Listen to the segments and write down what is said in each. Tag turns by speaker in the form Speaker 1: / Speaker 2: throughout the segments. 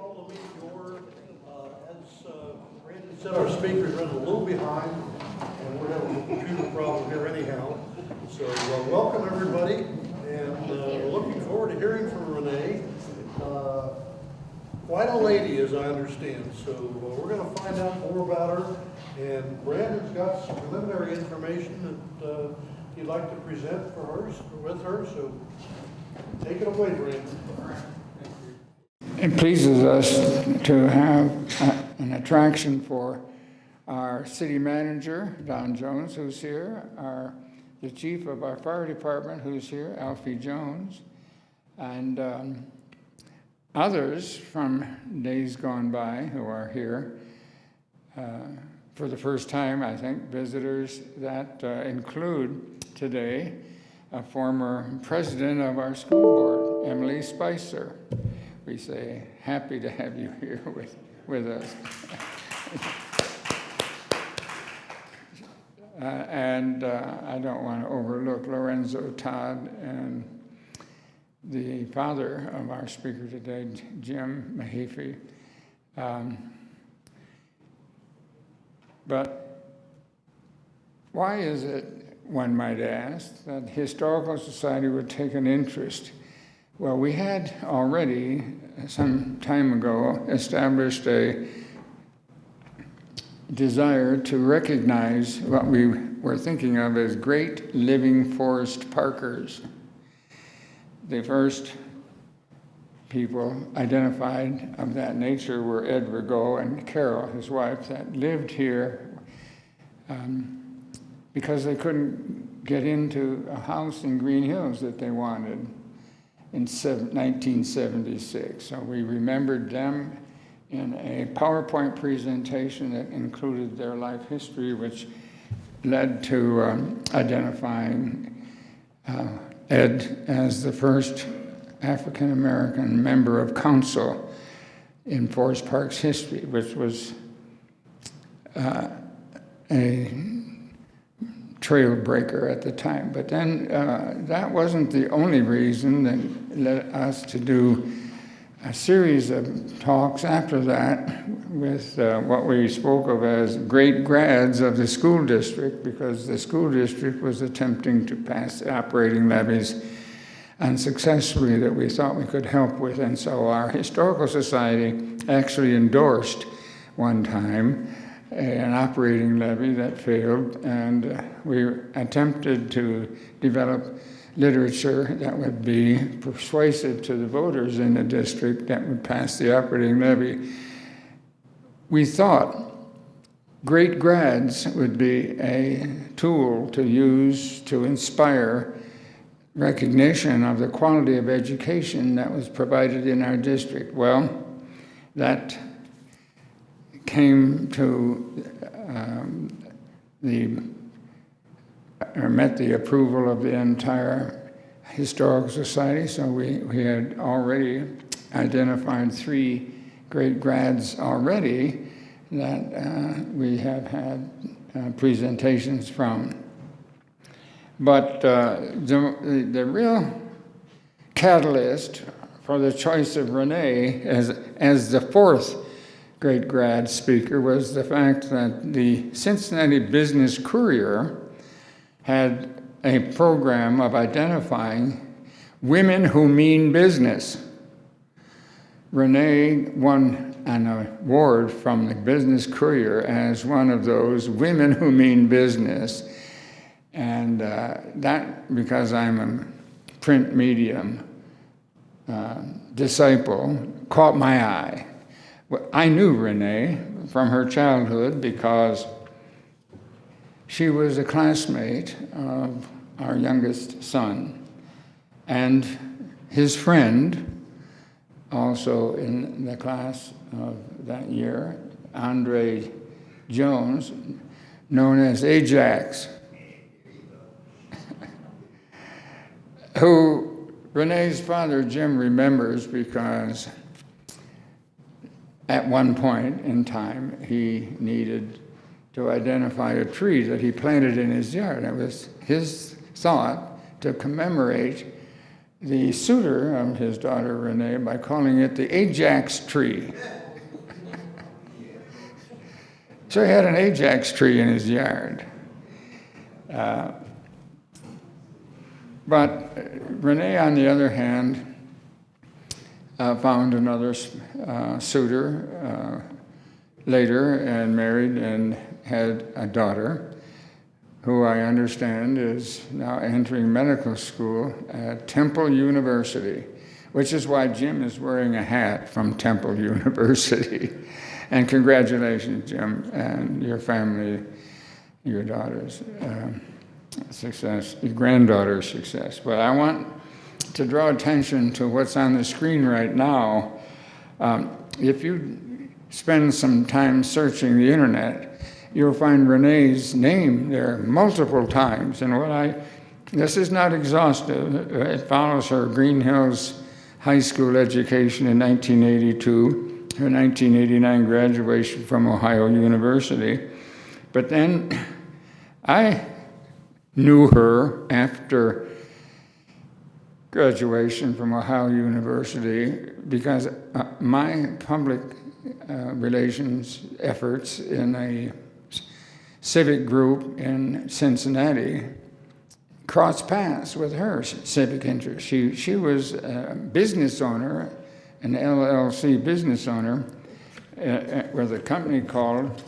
Speaker 1: call the meeting to order. As Randy said, our speakers are a little behind, and we're having a computer problem here anyhow. So welcome everybody, and we're looking forward to hearing from Renee. Quite a lady, as I understand. So we're going to find out more about her. And Brandon's got some preliminary information that he'd like to present for her, with her. So take it away, Brandon.
Speaker 2: It pleases us to have an attraction for our city manager, Don Jones, who's here, the chief of our fire department, who's here, Alfie Jones, and others from days gone by who are here for the first time, I think, visitors that include today a former president of our school board, Emily Spicer. We say, happy to have you here with us. And I don't want to overlook Lorenzo Todd and the father of our speaker today, Jim Mahaffey. But why is it, one might ask, that the Historical Society would take an interest? Well, we had already, some time ago, established a desire to recognize what we were thinking of as great living forest parkers. The first people identified of that nature were Ed Rigaud and Carol, his wife, that lived here because they couldn't get into a house in Greenhills that they wanted in 1976. So we remembered them in a PowerPoint presentation that included their life history, which led to identifying Ed as the first African-American member of council in Forest Park's history, which was a trailbreaker at the time. But then that wasn't the only reason that led us to do a series of talks after that with what we spoke of as great grads of the school district, because the school district was attempting to pass operating levies unsuccessfully that we thought we could help with. And so our Historical Society actually endorsed one time an operating levy that failed, and we attempted to develop literature that would be persuasive to the voters in the district that would pass the operating levy. We thought great grads would be a tool to use to inspire recognition of the quality of education that was provided in our district. Well, that came to met the approval of the entire Historical Society, so we had already identified 3 great grads already that we have had presentations from. But the real catalyst for the choice of Renee as the 4th great grad speaker was the fact that the Cincinnati Business Courier had a program of identifying women who mean business. Renee won an award from the Business Courier as one of those women who mean business. And that, because I'm a print medium disciple, caught my eye. Well, I knew Renee from her childhood because she was a classmate of our youngest son, and his friend, also in the class of that year, Andre Jones, known as Ajax, who Renee's father, Jim, remembers because at one point in time he needed to identify a tree that he planted in his yard. It was his thought to commemorate the suitor of his daughter Renee by calling it the Ajax tree. So he had an Ajax tree in his yard. But Renee, on the other hand, found another suitor later and married and had a daughter who I understand is now entering medical school at Temple University, which is why Jim is wearing a hat from Temple University. And congratulations, Jim, and your family, your daughter's success, your granddaughter's success. But I want to draw attention to what's on the screen right now. If you spend some time searching the internet, you'll find Renee's name there multiple times. And this is not exhaustive. It follows her Greenhills high school education in 1982, her 1989 graduation from Ohio University. But then I knew her after graduation from Ohio University because my public relations efforts in a civic group in Cincinnati crossed paths with her civic interest. She was a business owner, an LLC business owner with a company called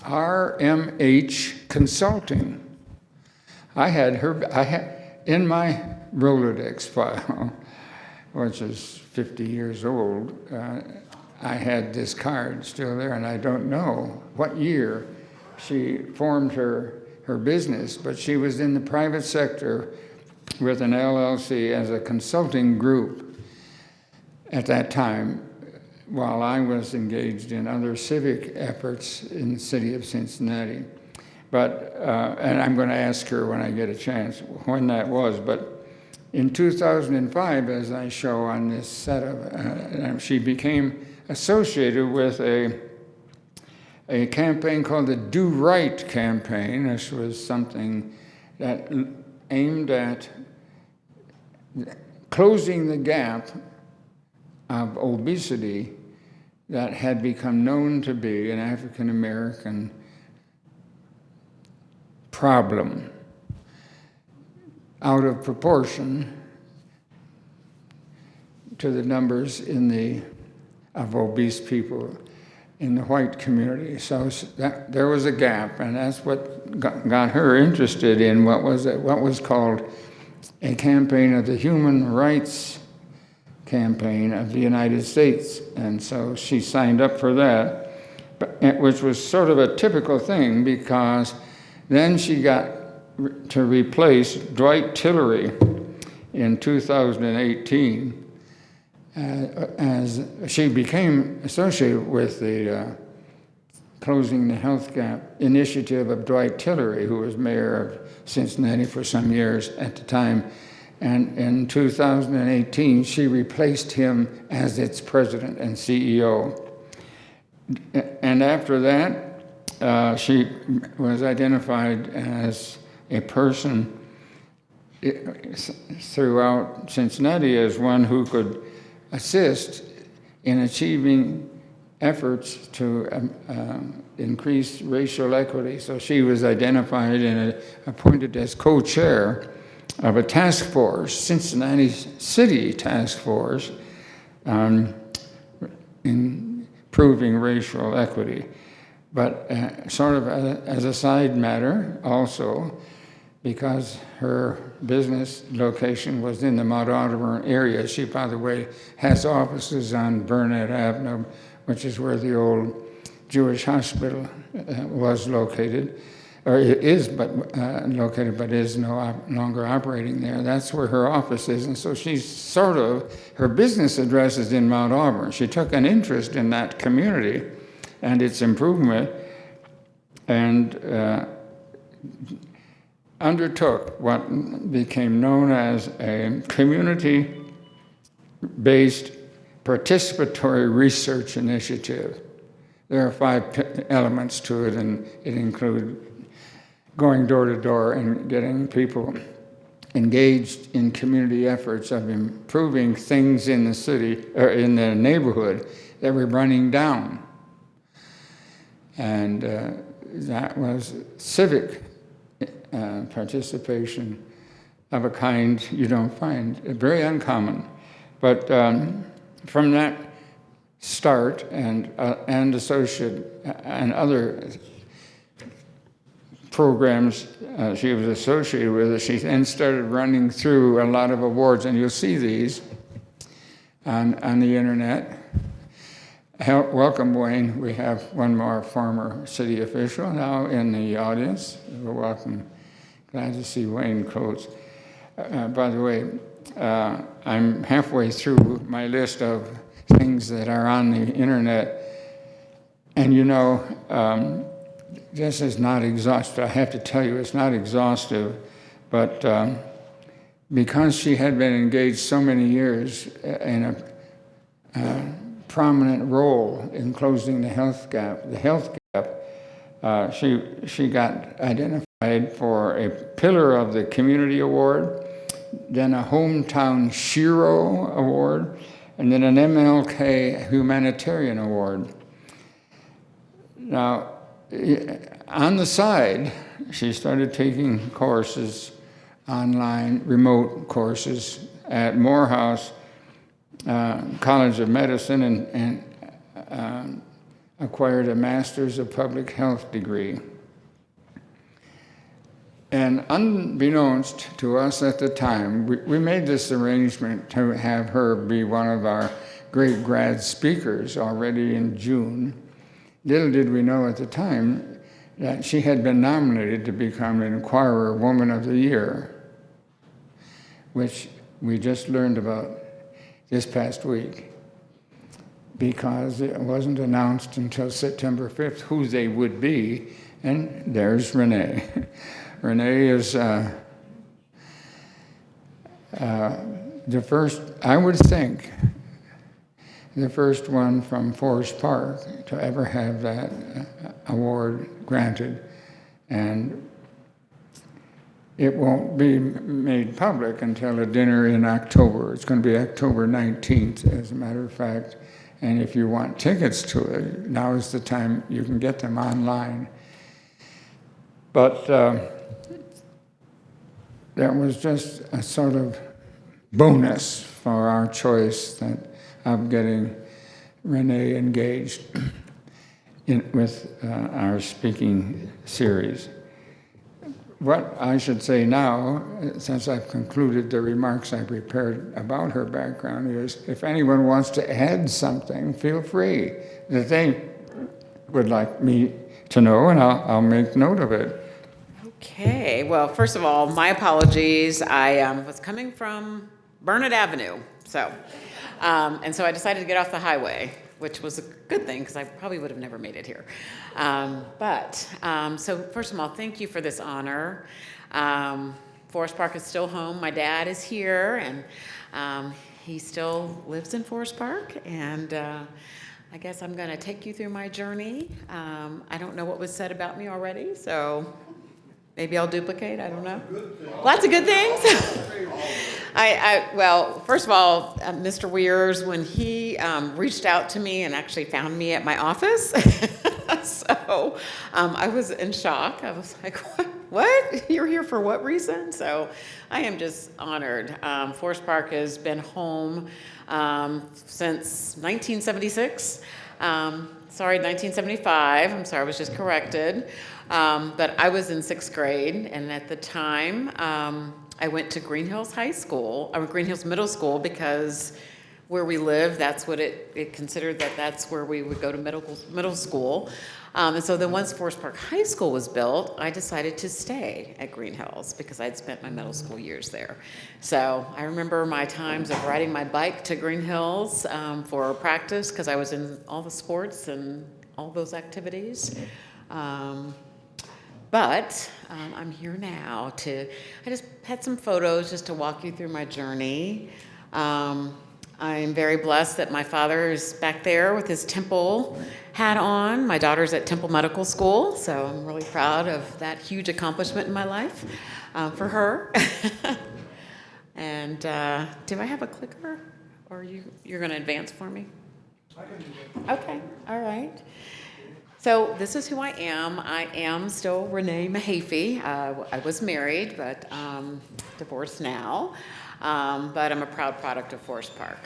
Speaker 2: RMH Consulting. I had in my Rolodex file, which is 50 years old, I had this card still there, and I don't know what year she formed her business, but she was in the private sector with an LLC as a consulting group at that time, while I was engaged in other civic efforts in the city of Cincinnati. But, and I'm going to ask her when I get a chance when that was, but in 2005, as I show on this set of, she became associated with a campaign called the Do Right campaign. This was something that aimed at closing the gap of obesity that had become known to be an African American problem, out of proportion to the numbers of obese people in the white community. So there was a gap, and that's what got her interested in what was called a campaign of the Human Rights Campaign of the United States. And so she signed up for that, which was sort of a typical thing, because then she got to replace Dwight Tillery in 2018 as she became associated with the Closing the Health Gap initiative of Dwight Tillery, who was mayor of Cincinnati for some years at the time. And in 2018, she replaced him as its president and CEO. And after that, she was identified as a person throughout Cincinnati as one who could assist in achieving efforts to increase racial equity. So she was identified and appointed as co-chair of a task force, Cincinnati City Task Force, on improving racial equity. But sort of as a side matter also, because her business location was in the Mount Auburn area. She, by the way, has offices on Burnett Avenue, which is where the old Jewish hospital was located, or it is located, but is no longer operating there. That's where her office is, and so she's sort of, her business address is in Mount Auburn. She took an interest in that community and its improvement, and undertook what became known as a community-based participatory research initiative. There are 5 elements to it, and it includes going door to door and getting people engaged in community efforts of improving things in the city or in the neighborhood that were running down. And that was civic participation of a kind you don't find, very uncommon. But from that start and associate and other programs she was associated with, she then started running through a lot of awards, and you'll see these on the internet. Welcome, Wayne. We have one more former city official now in the audience. We're welcome. Glad to see Wayne Coates. By the way, I'm halfway through my list of things that are on the internet, and you know, this is not exhaustive. I have to tell you, it's not exhaustive, but because she had been engaged so many years in a prominent role in closing the health gap, she got identified for a Pillar of the Community Award, then a Hometown Hero Award, and then an MLK Humanitarian Award. Now, on the side, she started taking courses, online, remote courses at Morehouse College of Medicine and acquired a Master's of Public Health degree. And unbeknownst to us at the time, we made this arrangement to have her be one of our great grad speakers already in June. Little did we know at the time that she had been nominated to become an Inquirer Woman of the Year, which we just learned about this past week, because it wasn't announced until September 5th who they would be, and there's Renee. Renee is the first, I would think, the first one from Forest Park to ever have that award granted. And it won't be made public until a dinner in October. It's going to be October 19th, as a matter of fact. And if you want tickets to it, now is the time you can get them online. But that was just a sort of bonus for our choice of getting Renee engaged with our speaking series. What I should say now, since I've concluded the remarks I prepared about her background, is if anyone wants to add something, feel free that they would like me to know, and I'll make note of it.
Speaker 3: Okay, well, first of all, my apologies. I was coming from Burnett Avenue, and so I decided to get off the highway, which was a good thing because I probably would have never made it here. So first of all, thank you for this honor. Forest Park is still home. My dad is here, and he still lives in Forest Park, and I guess I'm going to take you through my journey. I don't know what was said about me already, so maybe I'll duplicate. I don't know. Lots of good things. Well, first of all, Mr. Weirs, when he reached out to me and actually found me at my office, so I was in shock. I was like, what? You're here for what reason? So I am just honored. Forest Park has been home since 1976. 1975. I'm sorry, I was just corrected. But I was in 6th grade, and at the time, I went to Greenhills Greenhills Middle School, because where we live, that's what it considered that's where we would go to middle school. And so then once Forest Park High School was built, I decided to stay at Greenhills because I'd spent my middle school years there. So I remember my times of riding my bike to Greenhills for practice, because I was in all the sports and all those activities. But I'm here now I just had some photos just to walk you through my journey. I'm very blessed that my father is back there with his Temple hat on. My daughter's at Temple Medical School, so I'm really proud of that huge accomplishment in my life for her. And do I have a clicker? Or you're going to advance for me?
Speaker 1: I can do that.
Speaker 3: Okay, all right. So this is who I am. I am still Renee Mahaffey. I was married, but divorced now. But I'm a proud product of Forest Park.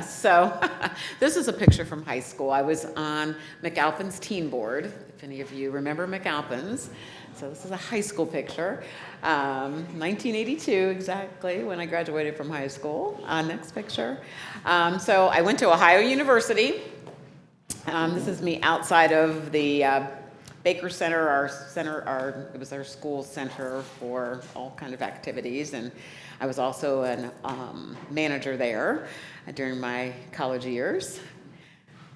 Speaker 3: So this is a picture from high school. I was on McAlpin's teen board, if any of you remember McAlpin's. So this is a high school picture. 1982 exactly, when I graduated from high school. Next picture. So I went to Ohio University. This is me outside of the Baker Center, it was our school center for all kind of activities, and I was also a manager there during my college years.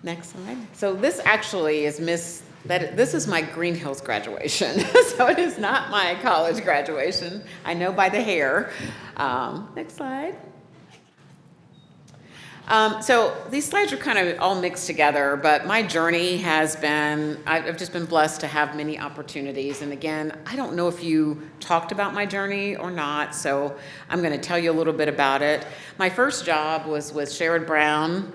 Speaker 3: Next slide. So this actually is this is my Greenhills graduation. So it is not my college graduation. I know by the hair. Next slide. So these slides are kind of all mixed together, but my journey has been, I've just been blessed to have many opportunities. And again, I don't know if you talked about my journey or not, so I'm going to tell you a little bit about it. My first job was with Sherrod Brown,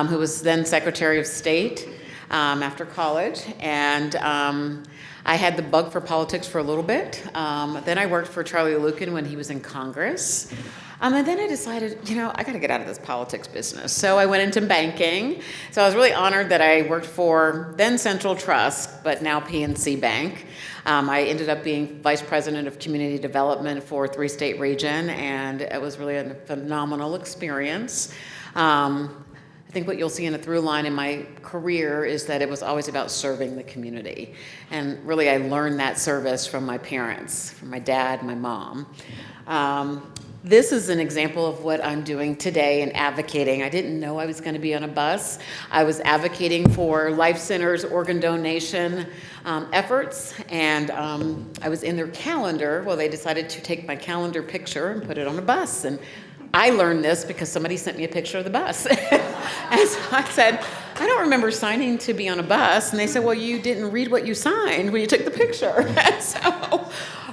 Speaker 3: who was then Secretary of State after college. And I had the bug for politics for a little bit. Then I worked for Charlie Lucan when he was in Congress. And then I decided, I got to get out of this politics business. So I went into banking. So I was really honored that I worked for then Central Trust, but now PNC Bank. I ended up being Vice President of Community Development for a 3-state region, and it was really a phenomenal experience. I think what you'll see in a through line in my career is that it was always about serving the community. And really, I learned that service from my parents, from my dad, my mom. This is an example of what I'm doing today and advocating. I didn't know I was going to be on a bus. I was advocating for Life Center's organ donation efforts, and I was in their calendar. Well, they decided to take my calendar picture and put it on a bus. And I learned this because somebody sent me a picture of the bus. And so I said, I don't remember signing to be on a bus. And they said, well, you didn't read what you signed when you took the picture.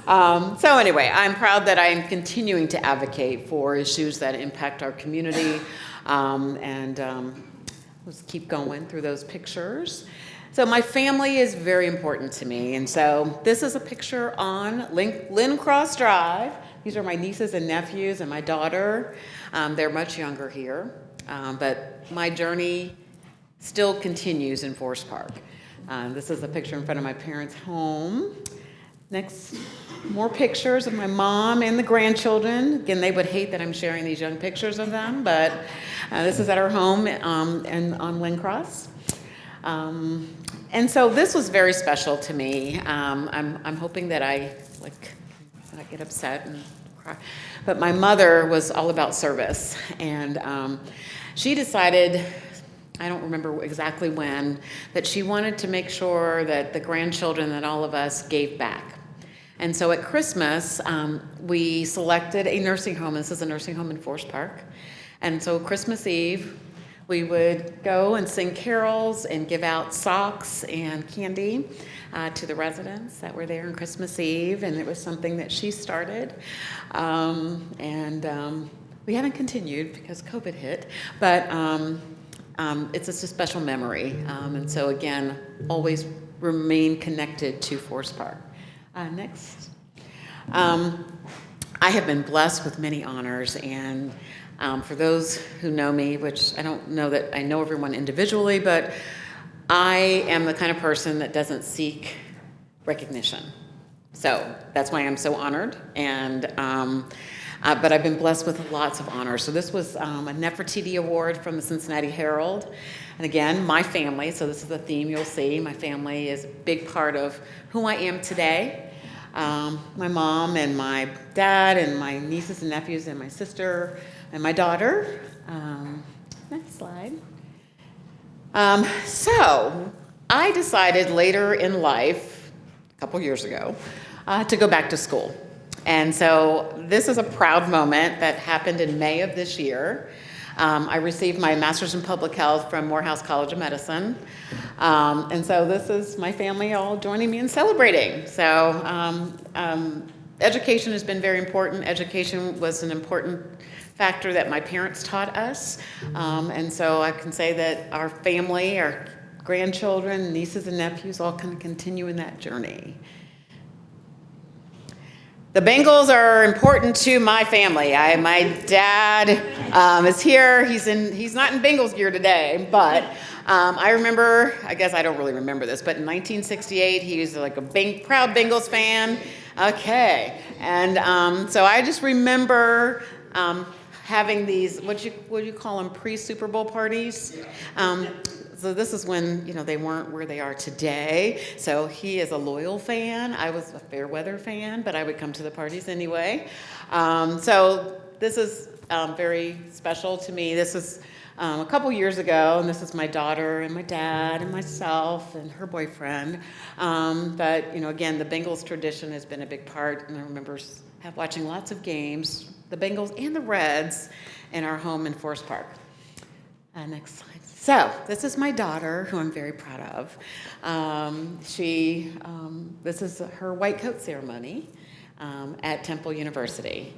Speaker 3: So anyway, I'm proud that I am continuing to advocate for issues that impact our community, let's keep going through those pictures. So my family is very important to me, and so this is a picture on Lynn Cross Drive. These are my nieces and nephews and my daughter. They're much younger here, but my journey still continues in Forest Park. This is a picture in front of my parents' home. Next, more pictures of my mom and the grandchildren. Again, they would hate that I'm sharing these young pictures of them, but this is at our home and on Lynn Cross. And so this was very special to me. I'm hoping that I get upset and cry. But my mother was all about service, and she decided, I don't remember exactly when, that she wanted to make sure that the grandchildren and all of us gave back. And so at Christmas, we selected a nursing home. This is a nursing home in Forest Park. And so Christmas Eve, we would go and sing carols and give out socks and candy to the residents that were there on Christmas Eve. And it was something that she started. We haven't continued because COVID hit. But it's just a special memory. And so again, always remain connected to Forest Park. Next. I have been blessed with many honors, and for those who know me, which I don't know that I know everyone individually, but I am the kind of person that doesn't seek recognition. So that's why I'm so honored, and but I've been blessed with lots of honors. So this was a Nefertiti Award from the Cincinnati Herald. And again, my family, so this is the theme you'll see. My family is a big part of who I am today. My mom and my dad and my nieces and nephews and my sister and my daughter. Next slide. So I decided later in life, a couple years ago, to go back to school. And so this is a proud moment that happened in May of this year. I received my master's in public health from Morehouse College of Medicine. And so this is my family all joining me in celebrating. So education has been very important. Education was an important factor that my parents taught us. And so I can say that our family, our grandchildren, nieces and nephews all can continue in that journey. The Bengals are important to my family. My dad is here. He's not in Bengals gear today, but I remember, I guess I don't really remember this, but in 1968, he was like a proud Bengals fan. Okay, and so I just remember having these, what do you call them, pre-Super Bowl parties? So this is when, they weren't where they are today. So he is a loyal fan. I was a fair weather fan, but I would come to the parties anyway. So this is very special to me. This is a couple years ago, and this is my daughter and my dad and myself and her boyfriend. But, again, the Bengals tradition has been a big part, and I remember watching lots of games, the Bengals and the Reds, in our home in Forest Park. Next slide. So this is my daughter, who I'm very proud of. This is her white coat ceremony at Temple University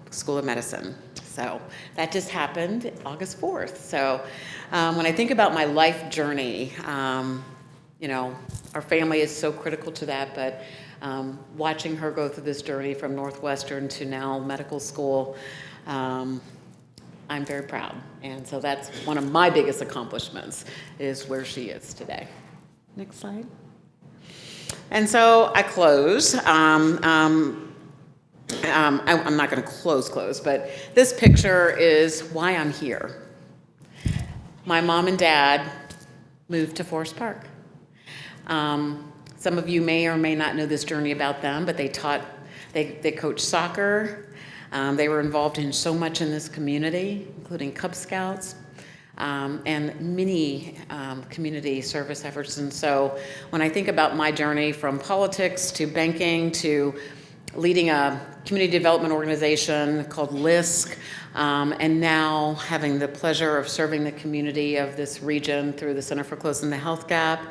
Speaker 3: School of Medicine. So that just happened August 4th. So when I think about my life journey, our family is so critical to that, but watching her go through this journey from Northwestern to now medical school, I'm very proud. And so that's one of my biggest accomplishments, is where she is today. Next slide. And so I close. I'm not going to close, but this picture is why I'm here. My mom and dad moved to Forest Park. Some of you may or may not know this journey about them, but they coached soccer. They were involved in so much in this community, including Cub Scouts and many community service efforts. And so when I think about my journey from politics to banking to leading a community development organization called LISC, and now having the pleasure of serving the community of this region through the Center for Closing the Health Gap,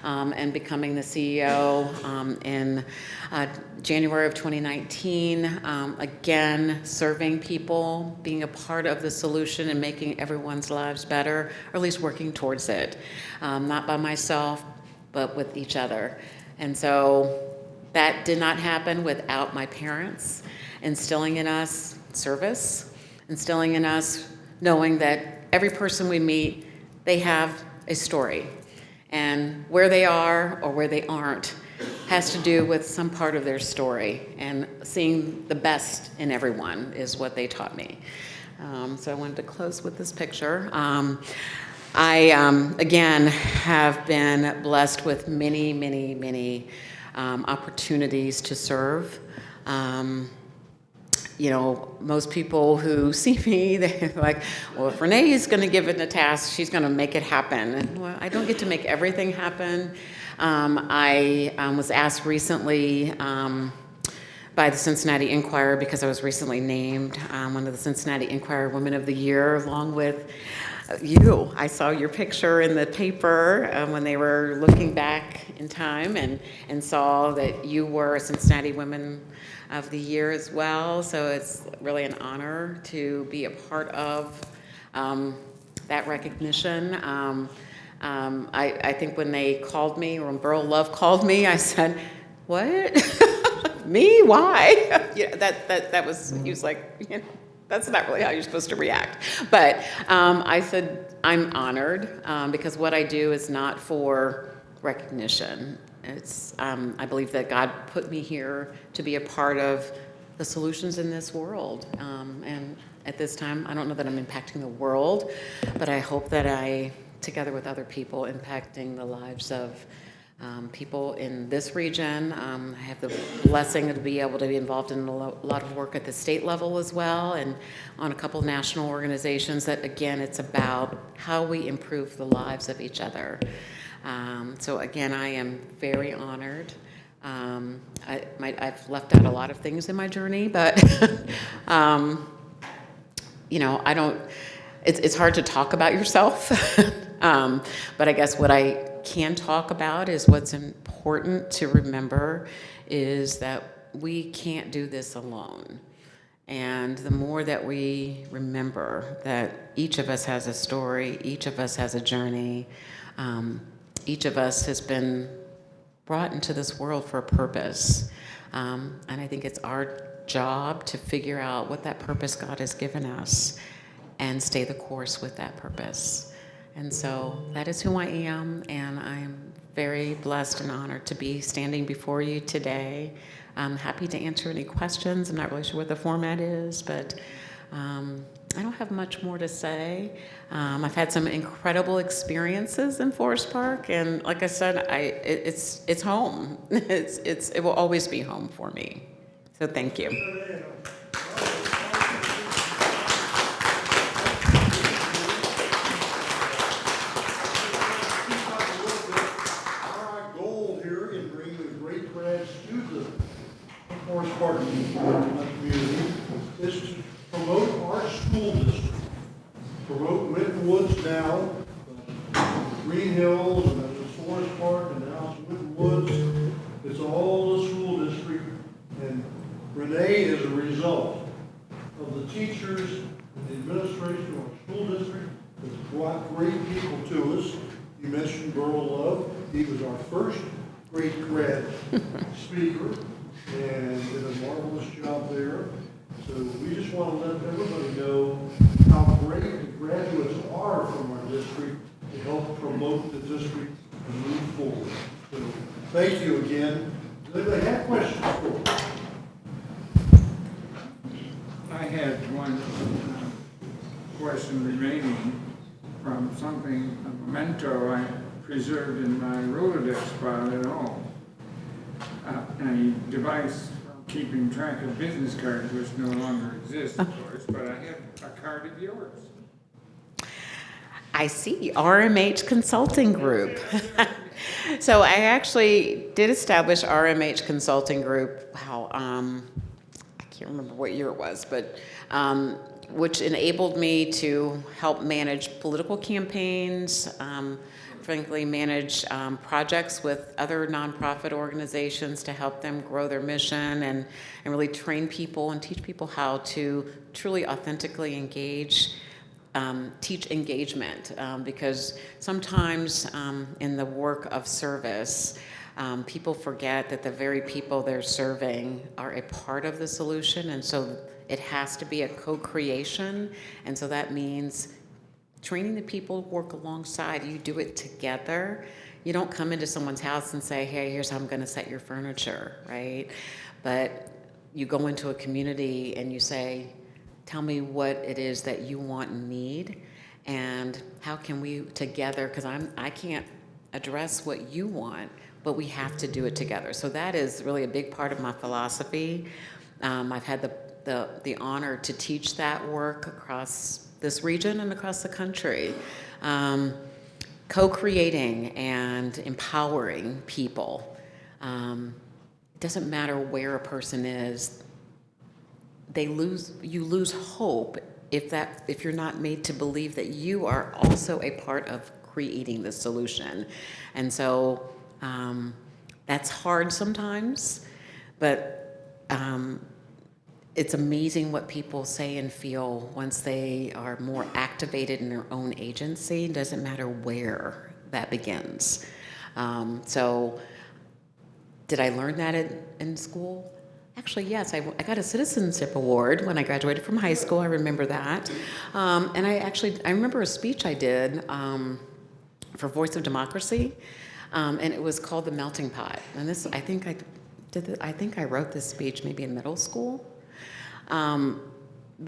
Speaker 3: and becoming the CEO in January of 2019. Again, serving people, being a part of the solution and making everyone's lives better, or at least working towards it. Not by myself, but with each other. And so that did not happen without my parents instilling in us service, instilling in us knowing that every person we meet, they have a story. And where they are or where they aren't has to do with some part of their story. And seeing the best in everyone is what they taught me. So I wanted to close with this picture. I, again, have been blessed with many, many, many opportunities to serve. Most people who see me, they're like, well, if Renee is going to give it a task, she's going to make it happen. And, well, I don't get to make everything happen. I was asked recently by the Cincinnati Enquirer, because I was recently named one of the Cincinnati Enquirer Women of the Year, along with you. I saw your picture in the paper when they were looking back in time and saw that you were a Cincinnati Women of the Year as well. So it's really an honor to be a part of that recognition. I think when they called me, or when Burl Love called me, I said, what? Me? Why? That was, he was like, that's not really how you're supposed to react. But I said, I'm honored because what I do is not for recognition. It's, I believe that God put me here to be a part of the solutions in this world. And at this time, I don't know that I'm impacting the world, but I hope that I, together with other people, impacting the lives of people in this region. I have the blessing to be able to be involved in a lot of work at the state level as well, and on a couple national organizations that, again, it's about how we improve the lives of each other. So again, I am very honored. I've left out a lot of things in my journey, but it's hard to talk about yourself. But I guess what can talk about is what's important to remember is that we can't do this alone. And the more that we remember that each of us has a story, each of us has a journey, each of us has been brought into this world for a purpose. And I think it's our job to figure out what that purpose God has given us and stay the course with that purpose. And so that is who I am, and I'm very blessed and honored to be standing before you today. I'm happy to answer any questions. I'm not really sure what the format is, but I don't have much more to say. I've had some incredible experiences in Forest Park, and like I said, it's home. It will always be home for me. So thank you.
Speaker 1: Our goal here in bringing the great grads to the Forest Park community is to promote our school district, promote Winton Woods now, Greenhills, and then it's Forest Park, and now it's Winton Woods. It's all the school district, and Renee is a result of the teachers and the administration of our school district that's brought great people to us. You mentioned Burl Love. He was our first great grad speaker and did a marvelous job there. So we just want to let everybody know how great the graduates are from our district to help promote the district and move forward. So thank you again. Does anybody have questions for me?
Speaker 2: I had one question remaining from something, a memento I preserved in my Rolodex file at home. A device for keeping track of business cards, which no longer exists, of course, but I have a card of yours.
Speaker 3: I see, RMH Consulting Group. So I actually did establish RMH Consulting Group, wow, I can't remember what year it was, but which enabled me to help manage political campaigns, frankly, manage projects with other nonprofit organizations to help them grow their mission and really train people and teach people how to truly authentically engage, teach engagement, because sometimes in the work of service, people forget that the very people they're serving are a part of the solution, and so it has to be a co-creation, and so that means training the people work alongside. You do it together. You don't come into someone's house and say, hey, here's how I'm going to set your furniture, right? But you go into a community and you say, tell me what it is that you want and need, and how can we together, because I can't address what you want, but we have to do it together. So that is really a big part of my philosophy. I've had the honor to teach that work across this region and across the country, co-creating and empowering people. It doesn't matter where a person is. You lose hope if you're not made to believe that you are also a part of creating the solution. And so that's hard sometimes, but it's amazing what people say and feel once they are more activated in their own agency. It doesn't matter where that begins. So did I learn that in school? Actually, yes. I got a citizenship award when I graduated from high school. I remember that. And I remember a speech I did for Voice of Democracy, and it was called The Melting Pot. And this, I think I wrote this speech maybe in middle school.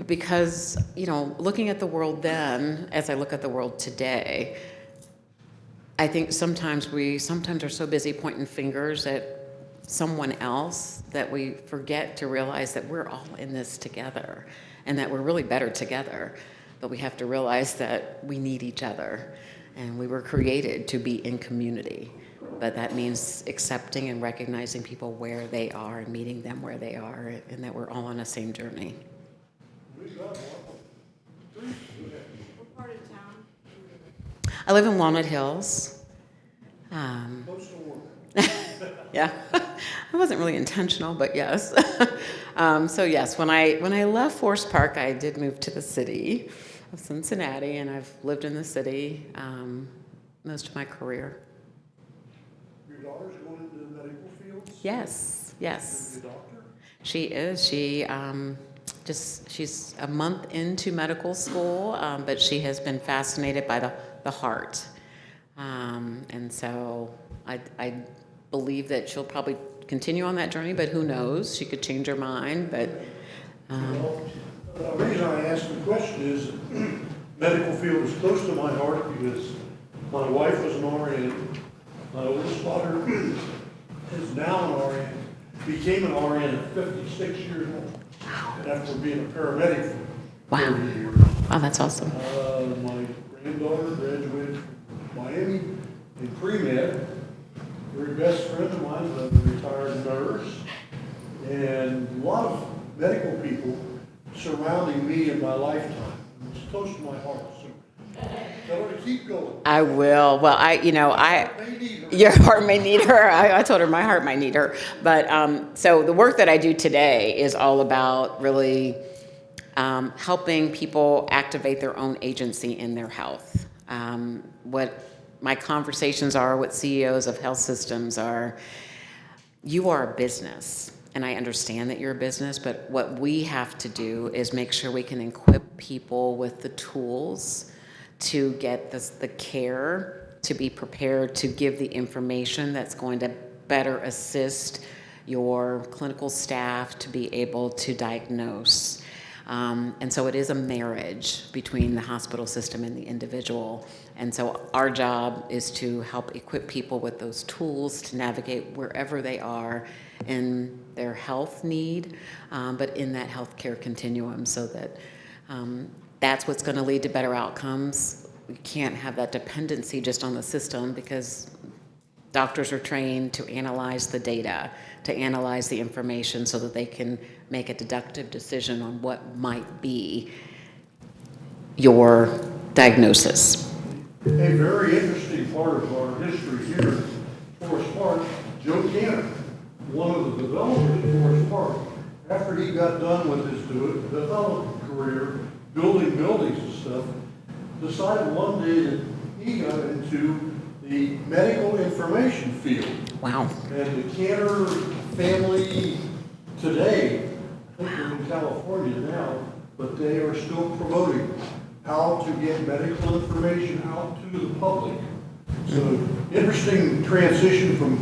Speaker 3: Because, looking at the world then, as I look at the world today, I think sometimes we are so busy pointing fingers at someone else that we forget to realize that we're all in this together and that we're really better together. But we have to realize that we need each other, and we were created to be in community. But that means accepting and recognizing people where they are and meeting them where they are, and that we're all on the same journey.
Speaker 4: What part of town?
Speaker 3: I live in Walnut Hills.
Speaker 1: Close to work.
Speaker 3: Yeah, it wasn't really intentional, but yes. So yes, when I left Forest Park, I did move to the city of Cincinnati, and I've lived in the city most of my career.
Speaker 1: Your daughter's going into the medical fields?
Speaker 3: Yes, yes.
Speaker 1: Is she a doctor?
Speaker 3: She is. She's a month into medical school, but she has been fascinated by the heart. And so I believe that she'll probably continue on that journey, but who knows? She could change her mind, but...
Speaker 1: Well, the reason I asked the question is medical field is close to my heart because my wife was an RN. My oldest daughter is now an RN, became an RN at 56 years old after being a paramedic for 30 years.
Speaker 3: Wow, that's awesome.
Speaker 1: My granddaughter graduated from Miami in pre-med. Very best friend of mine is a retired nurse. And a lot of medical people surrounding me in my lifetime. It's close to my heart. So tell her to keep going.
Speaker 3: I will. Well, your heart may need her. I told her my heart might need her. But so the work that I do today is all about really helping people activate their own agency in their health. What my conversations are with CEOs of health systems are, you are a business. And I understand that you're a business, but what we have to do is make sure we can equip people with the tools to get the care, to be prepared to give the information that's going to better assist your clinical staff to be able to diagnose. And so it is a marriage between the hospital system and the individual. And so our job is to help equip people with those tools to navigate wherever they are in their health need, but in that healthcare continuum, so that that's what's going to lead to better outcomes. We can't have that dependency just on the system, because doctors are trained to analyze the data, to analyze the information so that they can make a deductive decision on what might be your diagnosis.
Speaker 1: A very interesting part of our history here at Forest Park, Joe Canner, one of the developers of Forest Park, after he got done with his development career, building buildings and stuff, decided one day that he got into the medical information field.
Speaker 3: Wow.
Speaker 1: And the Canner family today, I think they're in California now, but they are still promoting how to get medical information out to the public. So interesting transition from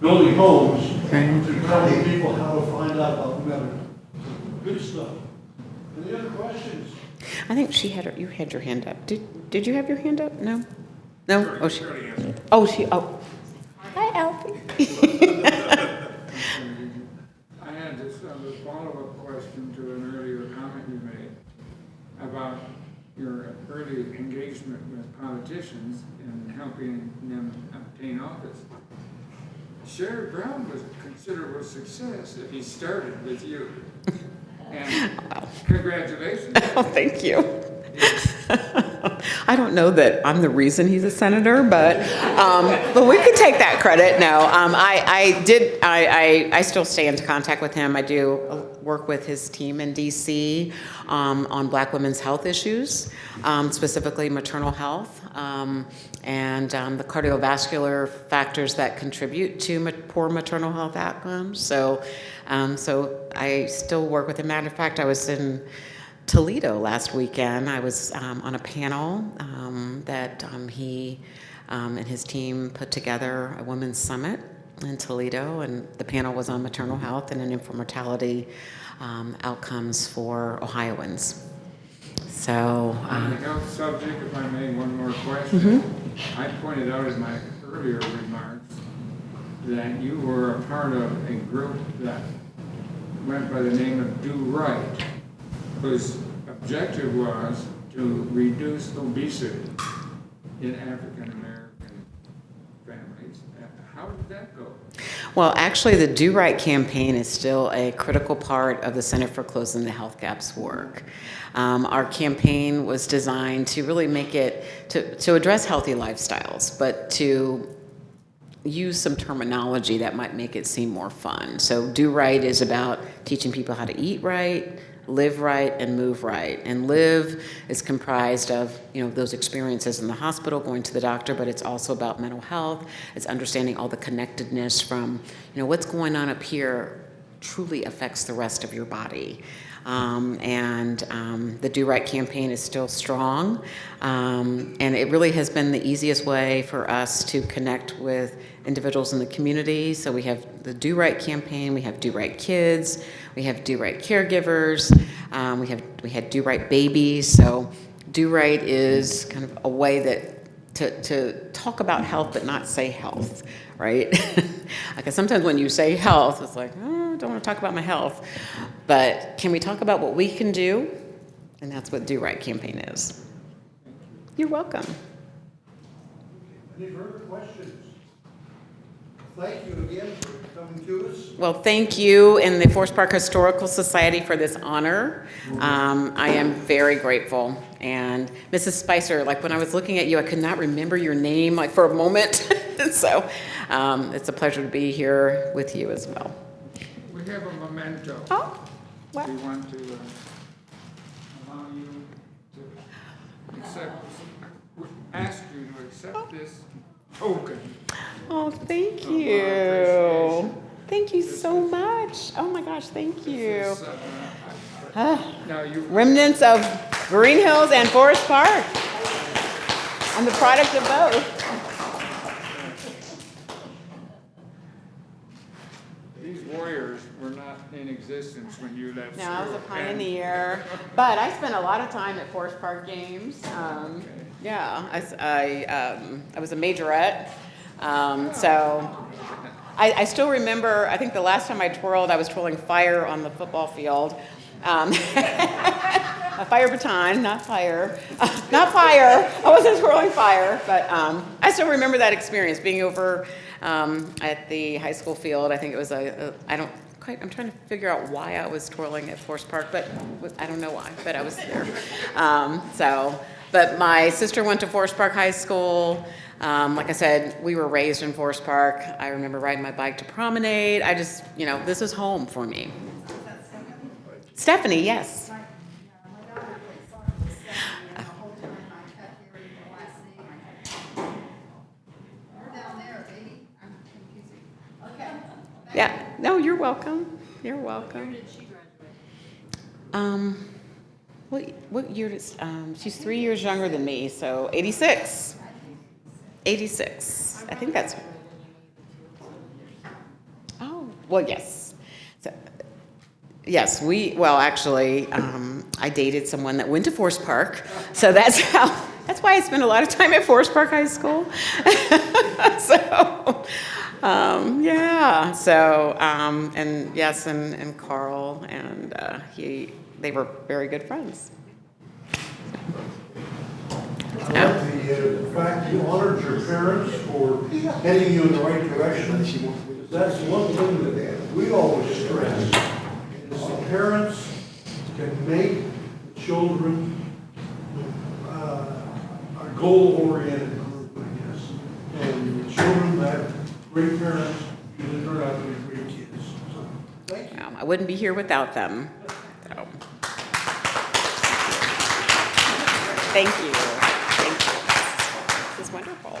Speaker 1: building homes to telling people how to find out about medical. Good stuff. Any other questions?
Speaker 3: I think you had your hand up. Did you have your hand up? No? No? Oh. Hi, Alfie.
Speaker 2: I had this follow-up question to an earlier comment you made about your early engagement with politicians and helping them obtain office. Sherrod Brown was a considerable success if he started with you. And congratulations.
Speaker 3: Oh, thank you. I don't know that I'm the reason he's a senator, but we could take that credit. No, I still stay in contact with him. I do work with his team in DC on Black women's health issues, specifically maternal health, and the cardiovascular factors that contribute to poor maternal health outcomes. So I still work with him. Matter of fact, I was in Toledo last weekend. I was on a panel that he and his team put together, a women's summit in Toledo, and the panel was on maternal health and infant mortality outcomes for Ohioans. So
Speaker 2: on the health subject, if I may, one more question. I pointed out in my earlier remarks that you were a part of a group that went by the name of Do Right, whose objective was to reduce obesity in African American families. How did that go?
Speaker 3: Well, actually, the Do Right campaign is still a critical part of the Center for Closing the Health Gap's work. Our campaign was designed to really make it, to address healthy lifestyles, but to use some terminology that might make it seem more fun. So do right is about teaching people how to eat right, live right, and move right. And live is comprised of, those experiences in the hospital, going to the doctor, but it's also about mental health. It's understanding all the connectedness from, what's going on up here truly affects the rest of your body. The Do Right campaign is still strong, and it really has been the easiest way for us to connect with individuals in the community. So we have the Do Right campaign, we have Do Right Kids, we have Do Right Caregivers, we had Do Right Babies. So Do Right is kind of a way that to talk about health but not say health, right? Because sometimes when you say health, it's like, oh, I don't want to talk about my health. But can we talk about what we can do? And that's what Do Right campaign is. You're welcome.
Speaker 1: Any further questions? Thank you again for coming to us.
Speaker 3: Well, thank you and the Forest Park Historical Society for this honor. I am very grateful. And Mrs. Spicer, like when I was looking at you, I could not remember your name like for a moment. So it's a pleasure to be here with you as well.
Speaker 2: We have a memento.
Speaker 3: Oh, what?
Speaker 2: We want to allow you to ask you to accept this token.
Speaker 3: Oh, thank
Speaker 2: Of our
Speaker 3: you.
Speaker 2: appreciation.
Speaker 3: Thank you so much. Oh my gosh, thank you.
Speaker 2: This is, now you
Speaker 3: Remnants of Greenhills and Forest Park. I'm the product of both.
Speaker 2: These warriors were not in existence when you left
Speaker 3: No, I was a
Speaker 2: school.
Speaker 3: pioneer, but I spent a lot of time at Forest Park games. Yeah, I was a majorette, so I still remember. I think the last time I twirled, I was twirling fire on the football field. A fire baton, not fire, not fire. I wasn't twirling fire, but I still remember that experience being over at the high school field. I think it was I'm trying to figure out why I was twirling at Forest Park, but I don't know why, but I was there. But my sister went to Forest Park High School. Like I said, we were raised in Forest Park. I remember riding my bike to Promenade. This is home for me. Stephanie, yes.
Speaker 4: My daughter played soccer with Stephanie, and the whole time I kept hearing the last name. You're down there, baby. I'm confusing. Okay.
Speaker 3: Yeah. No, you're welcome. You're welcome.
Speaker 4: Where did she graduate?
Speaker 3: What year did, she's 3 years younger than me, so 86. 86. I think that's, oh, well, yes. So, yes, actually, I dated someone that went to Forest Park, so that's why I spent a lot of time at Forest Park High School. And yes, and Carl, and they were very good friends.
Speaker 1: I like the fact you honored your parents for heading you in the right direction. That's one thing that we always stress, is that parents can make children a goal-oriented group, I guess. And the children that have great parents usually turn out to be great kids. So, thank you.
Speaker 3: I wouldn't be here without them. So. Thank you. Thank you. This is wonderful.